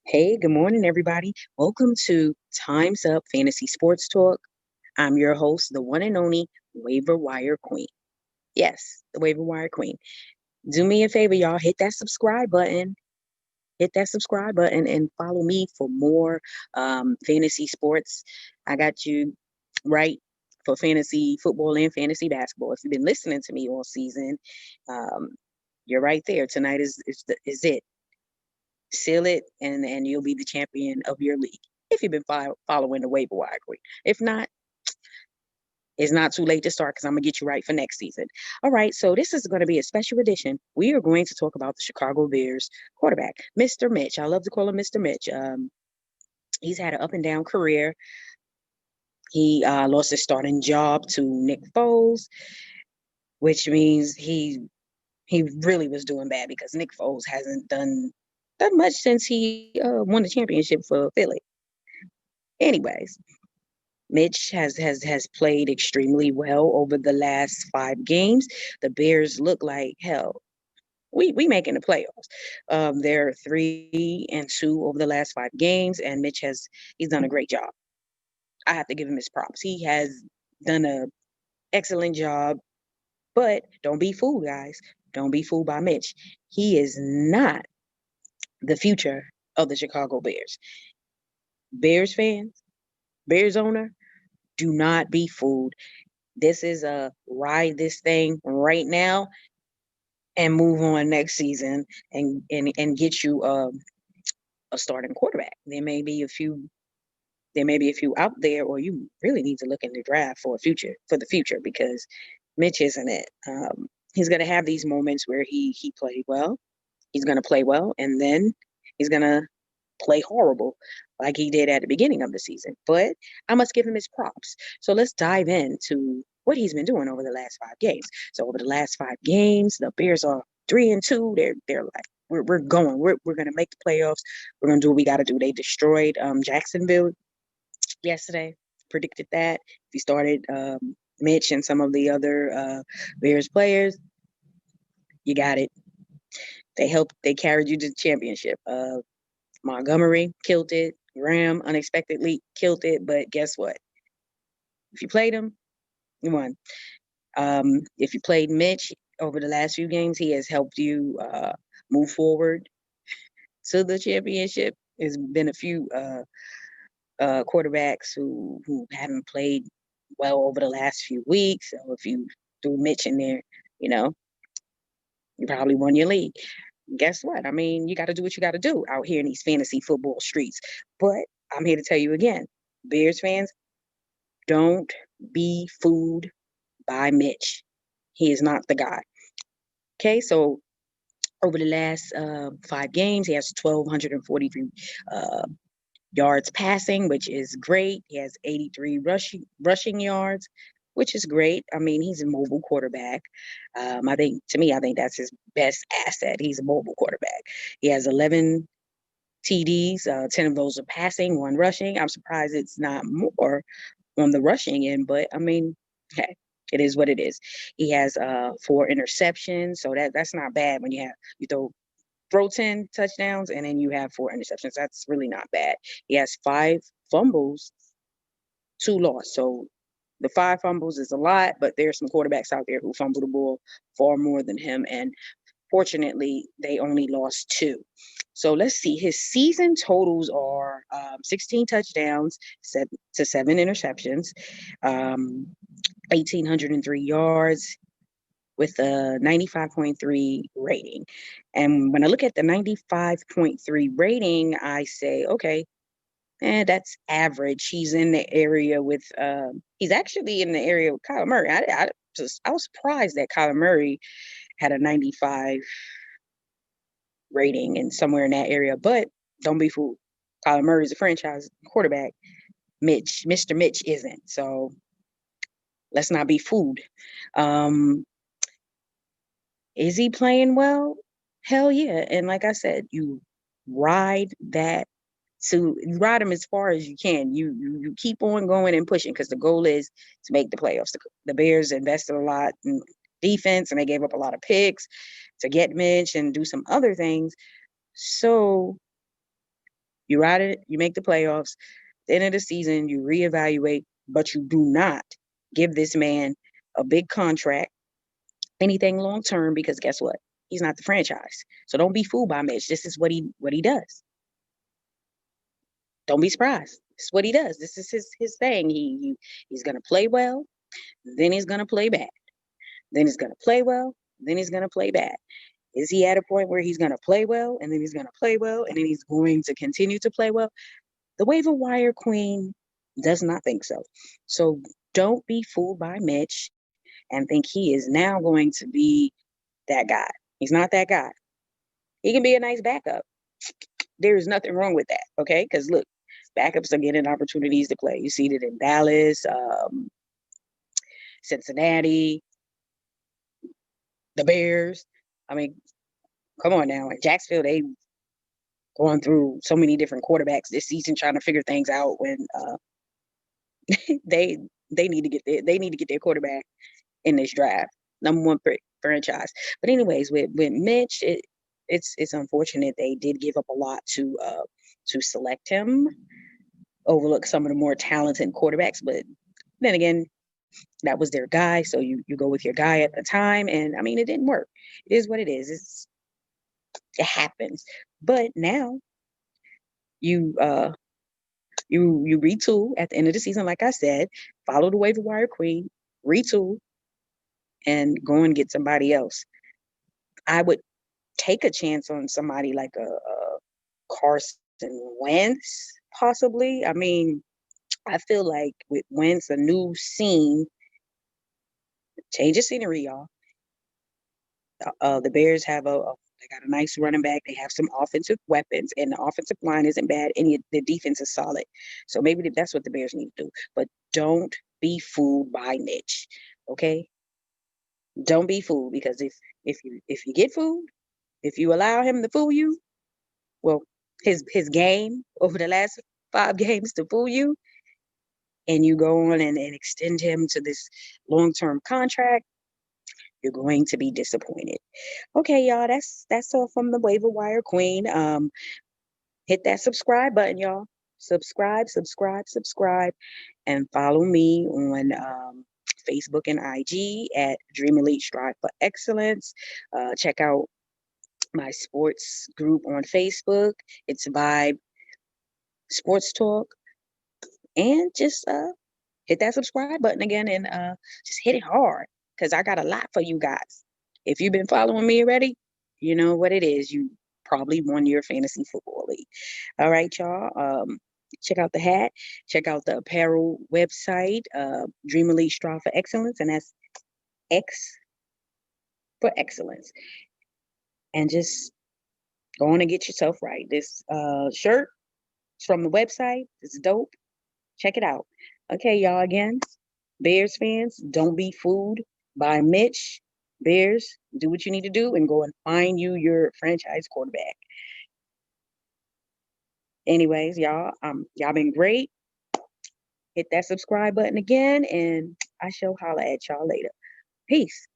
Hey, good morning, everybody. Welcome to Time's Up Fantasy Sports Talk. I'm your host, the one and only Waiver Wire Queen. Yes, the Waiver Wire Queen. Do me a favor, y'all. Hit that subscribe button. Hit that subscribe button and follow me for more fantasy sports. I got you right for fantasy football and fantasy basketball. If you've been listening to me all season, um, you're right there. Tonight is it. Seal it, and you'll be the champion of your league if you've been following the waiver wire queen. If not, it's not too late to start because I'm gonna get you right for next season. All right, so this is going to be a special edition. We are going to talk about the Chicago Bears quarterback, Mr. Mitch. I love to call him Mr. Mitch. He's had an up and down career. He lost his starting job to Nick Foles, which means he really was doing bad because Nick Foles hasn't done much since he won the championship for Philly. Anyways, Mitch has played extremely well over the last 5 games. The Bears look like hell. We making the playoffs. They're 3-2 over the last 5 games, and he's done a great job. I have to give him his props. He has done a excellent job, but don't be fooled, guys. Don't be fooled by Mitch. He is not the future of the Chicago Bears. Bears fans, Bears owner, do not be fooled. This is a ride this thing right now and move on next season and get you a starting quarterback. There may be a few out there, or you really need to look in the draft for the future because Mitch isn't it. He's gonna have these moments where he played well. He's gonna play well, and then he's gonna play horrible like he did at the beginning of the season. But I must give him his props. So let's dive into what he's been doing over the last 5 games. So over the last 5 games, the Bears are 3-2. They're like we're going. We're gonna make the playoffs. We're gonna do what we got to do. They destroyed Jacksonville yesterday. Predicted that. If you started Mitch and some of the other Bears players, you got it. They carried you to the championship. Montgomery killed it. Graham unexpectedly killed it. But guess what? If you played him, you won. If you played Mitch over the last few games, he has helped you move forward to the championship. There's been a few quarterbacks who haven't played well over the last few weeks. So if you threw Mitch in there, you know, you probably won your league. Guess what? I mean, you got to do what you got to do out here in these fantasy football streets. But I'm here to tell you again, Bears fans, don't be fooled by Mitch. He is not the guy. Okay, so over the last 5 games, he has 1,243 yards passing, which is great. He has 83 rushing yards, which is great. I mean, he's a mobile quarterback. I think that's his best asset. He's a mobile quarterback. He has 11 TDs. 10 of those are passing, one rushing. I'm surprised it's not more on the rushing end, but I mean, hey, it is what it is. He has 4 interceptions, so that's not bad when you throw 10 touchdowns and then you have 4 interceptions. That's really not bad. He has 5 fumbles, 2 lost. So the 5 fumbles is a lot, but there's some quarterbacks out there who fumble the ball far more than him. And fortunately, they only lost 2. So let's see. His season totals are 16 touchdowns, 7 interceptions, 1,803 yards, with a 95.3 rating. And when I look at the 95.3 rating, I say, okay, that's average. He's actually in the area with Kyler Murray. I was surprised that Kyler Murray had a 95 rating and somewhere in that area, but don't be fooled. Kyler Murray is a franchise quarterback. Mr. Mitch isn't. So let's not be fooled. Um, Is he playing well? Hell yeah. And like I said, ride that you ride him as far as you can. You keep on going and pushing because the goal is to make the playoffs. The Bears invested a lot in defense and they gave up a lot of picks to get Mitch and do some other things. So You ride it, you make the playoffs. At the end of the season, you reevaluate, but you do not give this man a big contract, anything long term, because guess what? He's not the franchise. So don't be fooled by Mitch. This is what he does. Don't be surprised. This is what he does. This is his thing. He's gonna play well, then he's gonna play bad. Then he's gonna play well, then he's gonna play bad. Is he at a point where he's gonna play well, and then he's gonna play well, and then he's going to continue to play well? The waiver wire queen does not think so. So don't be fooled by Mitch and think he is now going to be that guy. He's not that guy. He can be a nice backup. There is nothing wrong with that, okay? Because look, backups are getting opportunities to play. You see it in Dallas, Cincinnati, the Bears. I mean, come on now. In Jacksonville, they going through so many different quarterbacks this season trying to figure things out when they need to get their quarterback in this draft. Number one franchise. But anyways, with Mitch, it's unfortunate they did give up a lot to select him, overlook some of the more talented quarterbacks. But then again, that was their guy, so you go with your guy at the time, and I mean it didn't work. It is what it is. It happens. But now you you retool at the end of the season, like I said, follow the waiver wire queen, retool, and go and get somebody else. I would take a chance on somebody like a Carson Wentz, possibly. I mean, I feel like with Wentz, a new scene, change of scenery, y'all. The Bears have they got a nice running back. They have some offensive weapons, and the offensive line isn't bad, and the defense is solid. So maybe that's what the Bears need to do. But don't be fooled by Mitch, okay? Don't be fooled, because if you get fooled, if you allow him to fool you, well, his game over the last 5 games to fool you, and you go on and extend him to this long-term contract, you're going to be disappointed. Okay, y'all, that's all from the waiver wire queen. Hit that subscribe button, y'all. Subscribe, subscribe, subscribe, and follow me on Facebook and IG at Dream Elite Strive for Excellence. Check out my sports group on Facebook. It's Vibe Sports Talk. And just hit that subscribe button again, and just hit it hard, because I got a lot for you guys. If you've been following me already, you know what it is. You probably won your fantasy football league. All right, y'all. Check out the hat. Check out the apparel website, Dream Elite Strive for Excellence, and that's X for Excellence. And just go on and get yourself right. This shirt is from the website. It's dope. Check it out. Okay, y'all, again, Bears fans, don't be fooled by Mitch. Bears, do what you need to do and go and find you your franchise quarterback. Anyways, y'all been great. Hit that subscribe button again, and I shall holler at y'all later. Peace.